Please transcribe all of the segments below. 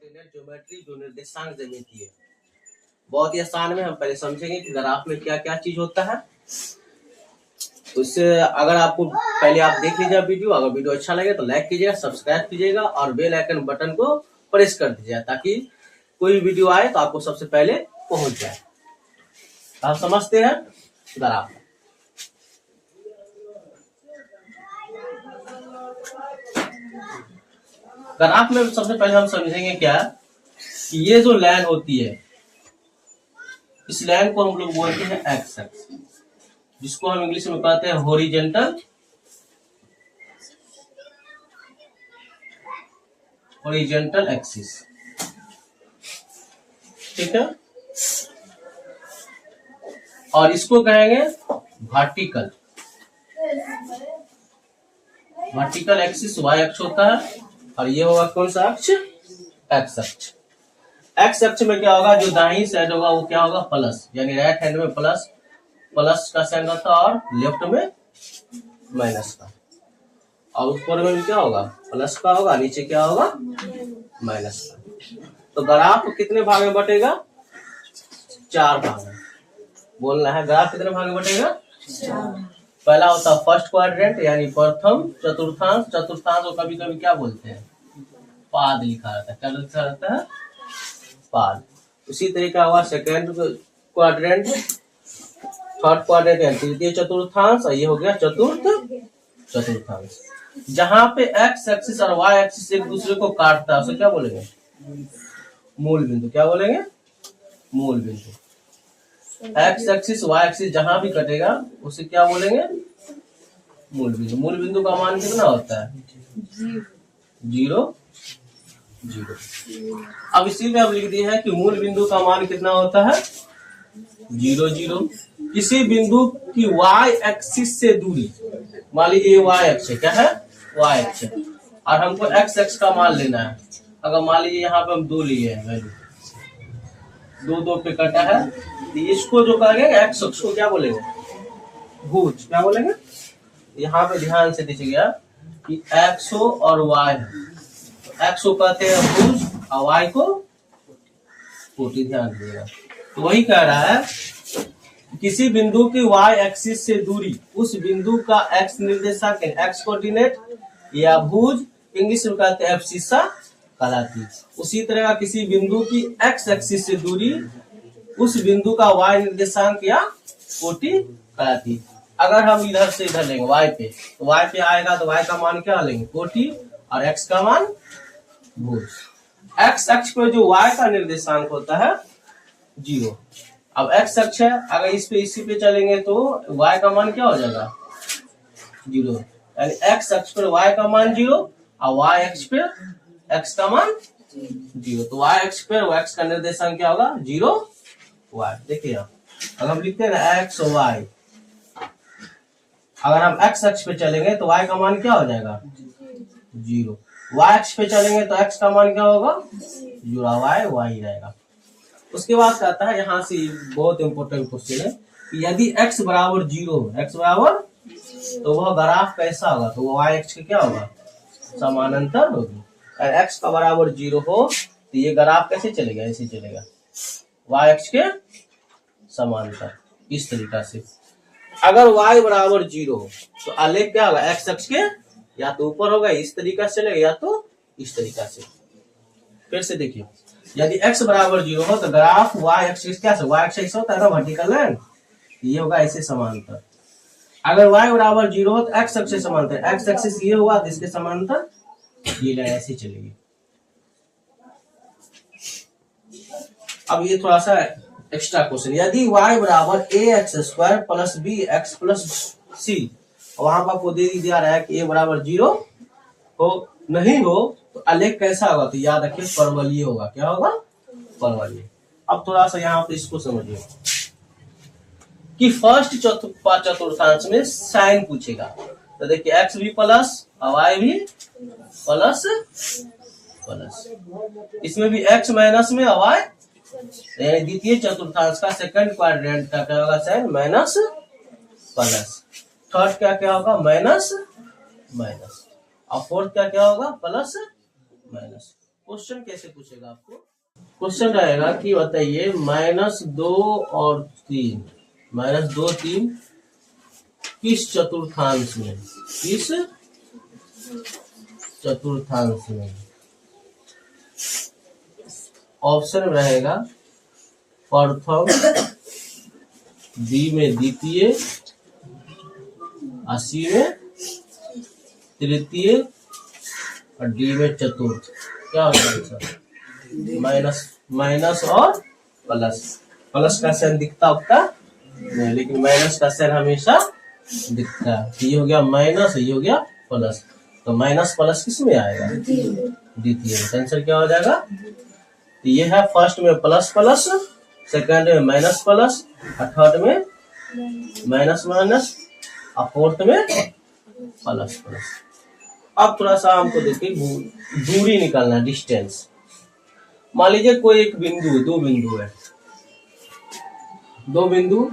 Coordinate geometry जो निर्देशांक ज्यामिति है, बहुत ही आसान में हम पहले समझेंगे कि ग्राफ में क्या क्या चीज होता है। तो इससे अगर आपको पहले आप देख लीजिए वीडियो, अगर वीडियो अच्छा लगे तो लाइक कीजिएगा, सब्सक्राइब कीजिएगा और बेल आइकन बटन को प्रेस कर दीजिएगा ताकि कोई वीडियो आए तो आपको सबसे पहले पहुंच जाए। आप समझते हैं ग्राफ। ग्राफ में सबसे पहले हम समझेंगे क्या कि ये जो लाइन होती है, इस लाइन को हम लोग बोलते हैं एक्स एक्स, जिसको हम इंग्लिश में कहते हैं हॉरिजॉन्टल एक्सिस। ठीक है, और इसको कहेंगे वर्टिकल एक्सिस वाई अक्ष होता है, और ये होगा कौन सा अक्ष? एक्स अक्ष। एक्स अक्ष में क्या होगा, जो दाहिनी साइड होगा वो क्या होगा? प्लस, यानी राइट हैंड में प्लस का साइन रहता है और लेफ्ट में माइनस का, और ऊपर में भी क्या होगा? प्लस का होगा, नीचे क्या होगा? माइनस का। तो ग्राफ कितने भाग में बटेगा? 4 भाग में। बोलना है ग्राफ कितने भाग में बटेगा? 4। पहला होता है फर्स्ट क्वाड्रेंट, यानी प्रथम चतुर्थांश। चतुर्थांश को कभी कभी क्या बोलते हैं? पाद लिखा रहता है। क्या लिखा रहता है? पाद। उसी तरीका हुआ सेकेंड क्वाड्रेंट, थर्ड क्वाड्रेंट यानी तृतीय चतुर्थांश, और ये हो गया चतुर्थ चतुर्थांश। जहां पे एक्स एक्सिस और वाई एक्सिस एक दूसरे को काटता है उसे क्या बोलेंगे? मूल बिंदु। क्या बोलेंगे? मूल बिंदु। एक्स एक्सिस वाई एक्सिस जहां भी कटेगा उसे क्या बोलेंगे? मूल बिंदु। मूल बिंदु का मान कितना होता है? 0 0। अब इसी में हम लिख दिए हैं कि मूल बिंदु का मान कितना होता है? 0 0। किसी बिंदु की वाई एक्सिस से दूरी, मान लीजिए वाई अक्ष क्या है? वाई अक्ष, और हमको एक्स एक्स का मान लेना है। अगर मान लीजिए यहाँ पे हम 2 लिए हैं, वैल्यू 2 पे कटा है, तो इसको जो करेंगे एक्स अक्ष को क्या बोलेंगे? भुज। क्या बोलेंगे? यहाँ पे ध्यान से दीजिएगा कि एक्सो और वाई है। एक्सो कहते हैं भुज और वाई को कोटि। ध्यान दीजिएगा, तो वही कह रहा है किसी बिंदु की वाई एक्सिस से दूरी उस बिंदु का एक्स निर्देशांक एक्स कोऑर्डिनेट या भुज इंग्लिश में कहते हैं एब्सिसा कहलाती। उसी तरह किसी बिंदु की एक्स एक्सिस से दूरी उस बिंदु का वाई निर्देशांक या कोटि कहलाती। अगर हम इधर से इधर लेंगे वाई पे, तो वाई पे आएगा तो वाई का मान क्या लेंगे? कोटि, और एक्स का मान भुज। एक्स अक्ष पर जो वाई का निर्देशांक होता है 0। अब एक्स अक्ष है, अगर इसी पे चलेंगे तो y का मान क्या हो जाएगा? 0। यानी एक्स अक्ष पर y का मान 0 और y अक्ष पे x का मान 0। तो y अक्ष पर x का निर्देशांक क्या होगा? 0 y। देखिए अगर हम लिखते हैं ना x और y, अगर हम x अक्ष पे चलेंगे तो y का मान क्या हो जाएगा? 0। y अक्ष पे चलेंगे तो x का मान क्या होगा? 0। y ही रहेगा। उसके बाद कहता है, यहाँ से बहुत इंपोर्टेंट क्वेश्चन है कि यदि x बराबर 0, x बराबर, तो वह ग्राफ कैसा होगा? तो वो y अक्ष के क्या होगा? समानांतर होगी। अगर x का बराबर 0 हो तो ये ग्राफ कैसे चलेगा? ऐसे चलेगा, y अक्ष के समानांतर, इस तरीका से। अगर y बराबर 0 हो तो आलेख क्या होगा? x अक्ष के या तो ऊपर होगा, इस तरीका से चलेगा, या तो इस तरीका से। फिर से देखिए, यदि x बराबर 0 हो तो ग्राफ y एक्सिस क्या है? y एक्सिस होता है ना वर्टिकल लाइन, ये होगा ऐसे समांतर। अगर y बराबर 0 हो तो x एक्सिस समांतर, x एक्सिस ये होगा तो इसके समांतर ये लाइन ऐसे चलेगी। अब ये थोड़ा सा एक्स्ट्रा क्वेश्चन, यदि y बराबर ax² plus bx plus c, वहां पर आपको दे दिया रहा है कि a बराबर 0 हो नहीं हो तो आलेख कैसा होगा? तो याद रखिए परवलयीय होगा। क्या होगा? परवलयीय। अब थोड़ा सा यहाँ पे इसको समझिए कि फर्स्ट चतुर्थांश में साइन पूछेगा, तो देखिए x भी प्लस और y भी प्लस प्लस, इसमें भी x माइनस में और y, द्वितीय चतुर्थांश का सेकंड क्वाड्रेंट का क्या होगा? Sign minus plus. थर्ड का क्या होगा? माइनस माइनस, और फोर्थ का क्या होगा? Plus minus. क्वेश्चन कैसे पूछेगा आपको? क्वेश्चन रहेगा कि बताइए -2 और 3, -2 3 किस चतुर्थांश में, किस चतुर्थांश में? ऑप्शन रहेगा प्रथम, बी में द्वितीय, सी में तृतीय और डी में चतुर्थ। क्या होगा आंसर? माइनस और प्लस। प्लस का साइन दिखता होता नहीं, लेकिन माइनस का साइन हमेशा दिखता है। ये हो गया माइनस, ये हो गया प्लस, तो माइनस प्लस किस में आएगा? द्वितीय। आंसर क्या हो जाएगा? तो ये है फर्स्ट में प्लस प्लस, सेकंड में माइनस प्लस, और थर्ड में माइनस माइनस, और फोर्थ में प्लस प्लस। अब थोड़ा सा हमको देखिए दूरी निकालना, डिस्टेंस। मान लीजिए कोई एक बिंदु, दो बिंदु है, दो बिंदु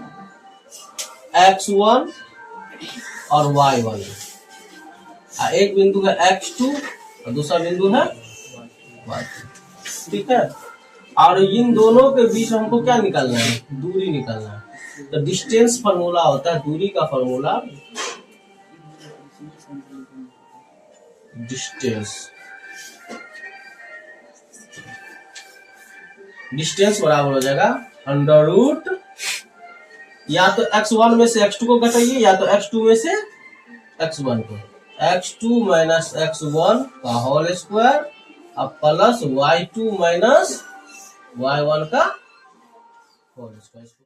x1 और y1 है। एक बिंदु है x2 और दूसरा बिंदु है y2। ठीक है, और इन दोनों के बीच हमको क्या निकालना है? दूरी निकालना है। तो डिस्टेंस फॉर्मूला होता है, दूरी का फॉर्मूला डिस्टेंस बराबर हो जाएगा अंडर रूट, या तो x1 में से x2 को घटाइए, या तो x2 में से x1 को, x2 माइनस x1 का होल स्क्वायर, अब प्लस y2 माइनस y1 का होल स्क्वायर।